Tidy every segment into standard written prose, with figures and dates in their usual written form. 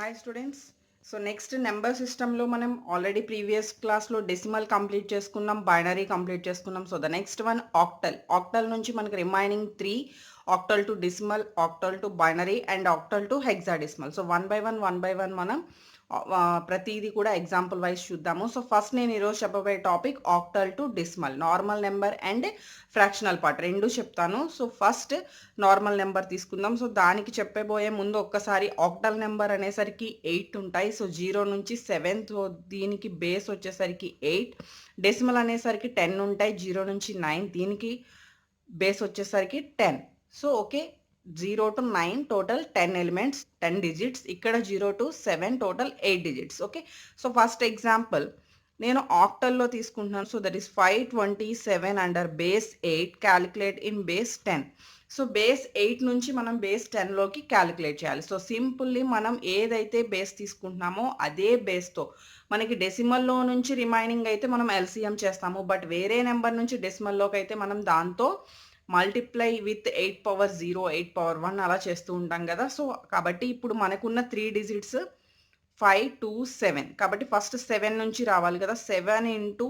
Hi students. So next number system లో మనం already previous class లో డెసిమల్ కంప్లీట్ చేసుకున్నాం, బైనరీ కంప్లీట్ చేసుకున్నాం. So the next one octal నుంచి మనకి remaining 3 octal to decimal, octal to binary and octal to hexadecimal. So one by one మనం ప్రతిదీ కూడా ఎగ్జాంపుల్ వైజ్ చూద్దాము. సో ఫస్ట్ నేను ఈరోజు చెప్పబోయే topic octal to decimal, normal number and fractional part రెండు చెప్తాను. సో ఫస్ట్ నార్మల్ నెంబర్ తీసుకుందాం. సో దానికి చెప్పబోయే ముందు ఒక్కసారి ఆక్టల్ నెంబర్ అనేసరికి 8 ఉంటాయి. సో 0 నుంచి 7, సో దీనికి బేస్ వచ్చేసరికి 8. డెసిమల్ అనేసరికి 10 ఉంటాయి, 0 నుంచి 9, దీనికి బేస్ వచ్చేసరికి 10. So okay, 0 to 9 total 10 elements, 10 digits. ఇక్కడ 0 to 7 total 8 digits. Okay, so first example నేను ఆక్టల్లో తీసుకుంటున్నాను. So that is 527 under base 8 calculate in base 10. So base 8 నుంచి మనం బేస్ 10లోకి క్యాలిక్యులేట్ చేయాలి. సో సింపుల్లీ మనం ఏదైతే బేస్ తీసుకుంటున్నామో అదే బేస్తో మనకి డెసిమల్లో నుంచి రిమైనింగ్ అయితే మనం ఎల్సిఎం చేస్తాము. బట్ వేరే నెంబర్ నుంచి డెసిమల్లోకి అయితే మనం దాంతో మల్టిప్లై విత్ 8 పవర్ 0, 8 పవర్ 1 అలా చేస్తూ ఉంటాం కదా. సో కాబట్టి ఇప్పుడు మనకున్న 3 డిజిట్స్ 5 2 7. కాబట్టి ఫస్ట్ 7 నుంచి రావాలి కదా. 7 into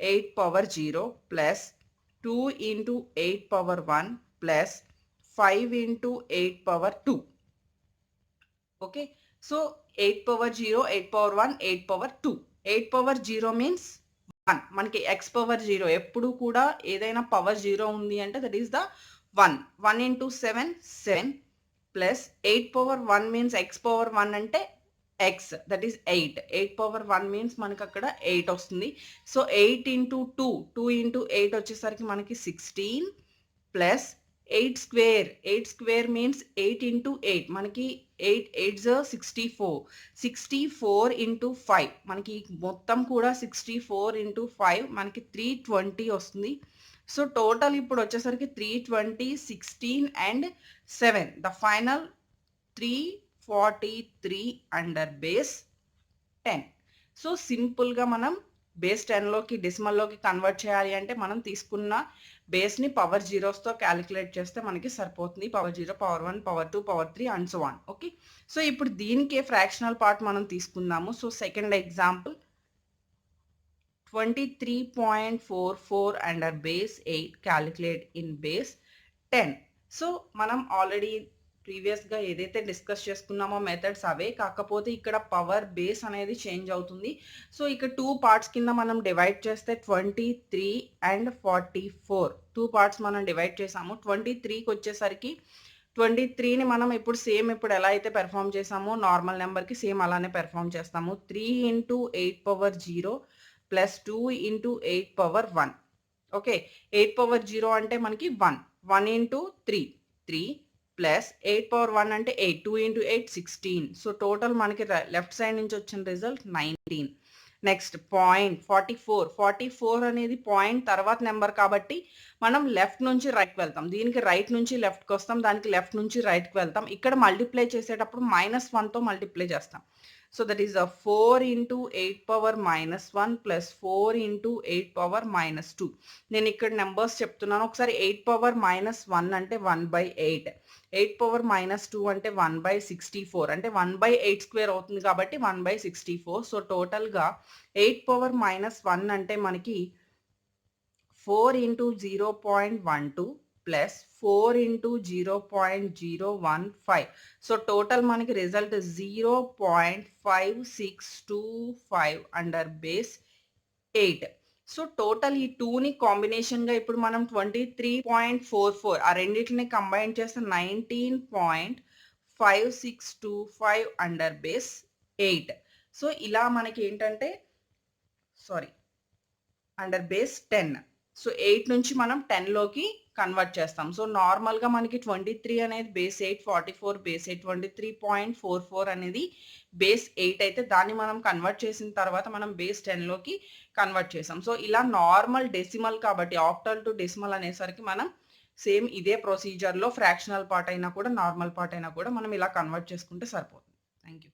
8 power 0 plus 2 into 8 power 1 plus 5 into 8 power 2. Okay, so 8 power 0, 8 power 1, 8 power 2. 8 power 0 means 1. మనకి ఎక్స్ పవర్ 0 ఎప్పుడు కూడా ఏదైనా పవర్ 0 ఉంది అంటే that is the 1. 1 into 7 7 plus 8 power 1 means X power 1 అంటే X, that is 8. 8 power 1 means మనకి అక్కడ 8 వస్తుంది. సో 8 ఇంటూ 2, 2 ఇంటూ 8 వచ్చేసరికి మనకి 16 plus 8 square. 8 square means 8 into 8, మనకి 8 8 64. 64 ఇంటూ 5, మనకి మొత్తం కూడా 64 ఇంటూ 5 మనకి 320 వస్తుంది. సో టోటల్ ఇప్పుడు వచ్చేసరికి 320, 16 and 7, the final 343 under base 10. So సింపుల్గా మనం బేస్ 10లోకి డెసిమల్లోకి కన్వర్ట్ చేయాలి అంటే మనం తీసుకున్న బేస్ని పవర్ జీరోస్తో క్యాలిక్యులేట్ చేస్తే మనకి సరిపోతుంది. Power 0, power 1, power 2, power 3 and so on. Okay, so ఇప్పుడు దీనికే ఫ్రాక్షనల్ పార్ట్ మనం తీసుకుందాము. So second example 23.44 under base 8 calculate in base 10. So మనం ఆల్రెడీ ప్రీవియస్గా ఏదైతే డిస్కస్ చేసుకున్నామో మెథడ్స్ అవే, కాకపోతే ఇక్కడ పవర్ బేస్ అనేది చేంజ్ అవుతుంది. సో ఇక్కడ 2 పార్ట్స్ కింద మనం డివైడ్ చేస్తే 23 అండ్ 44 2 పార్ట్స్ మనం డివైడ్ చేసాము. 23కి వచ్చేసరికి 23ని మనం ఇప్పుడు సేమ్ ఇప్పుడు ఎలా అయితే పెర్ఫామ్ చేసామో నార్మల్ నెంబర్కి సేమ్ అలానే పెర్ఫామ్ చేస్తాము. 3 into 8 power 0 plus 2 into 8 power 1. Okay, 8 power 0 అంటే మనకి 1. 1 ఇంటూ 3 3 ప్లస్ 8 పవర్ 1 అంటే 8. 2 ఇంటూ 8 16. సో టోటల్ మనకి లెఫ్ట్ సైడ్ నుంచి వచ్చిన రిజల్ట్ 19. నెక్స్ట్ పాయింట్ 44 అనేది పాయింట్ తర్వాత నెంబర్ కాబట్టి మనం లెఫ్ట్ నుంచి రైట్కి వెళ్తాం. దీనికి రైట్ నుంచి లెఫ్ట్కి వస్తాం, దానికి లెఫ్ట్ నుంచి రైట్కి వెళ్తాం. ఇక్కడ మల్టిప్లై చేసేటప్పుడు -1తో మల్టిప్లై చేస్తాం. So that is 4 into 8 power -1 plus 4 into 8 power -2. నేను ఇక్కడ నెంబర్స్ చెప్తున్నాను ఒకసారి. 8 పవర్ -1 అంటే 1/8, 8 పవర్ -2 అంటే 1/64, అంటే 1/8 స్క్వేర్ అవుతుంది కాబట్టి 1/64. సో టోటల్గా 8 పవర్ -1 అంటే మనకి 4 into 0.12 plus 4 into 0.015. So total మనకి result 0.5625 under base 8. So total ఈ 2ని కాంబినేషన్గా ఇప్పుడు మనం 23.44 ఆ రెండింటిని కంబైన్ చేస్తే 19.5625 అండర్ బేస్ 8. సో ఇలా మనకి ఏంటంటే అండర్ బేస్ 10. సో 8 నుంచి మనం 10లోకి కన్వర్ట్ చేస్తాం. సో నార్మల్గా మనకి 23 అనేది బేస్ 8, 44 బేస్ 8, 23.44 అనేది బేస్ 8 అయితే దాన్ని మనం కన్వర్ట్ చేసిన తర్వాత మనం బేస్ 10లోకి కన్వర్ట్ చేసాం. సో ఇలా నార్మల్ డెసిమల్ కాబట్టి ఆక్టల్ టు డెసిమల్ అనేసరికి మనం సేమ్ ఇదే ప్రొసీజర్లో ఫ్రాక్షనల్ పార్ట్ అయినా కూడా నార్మల్ పార్ట్ అయినా కూడా మనం ఇలా కన్వర్ట్ చేసుకుంటే సరిపోతుంది. Thank you.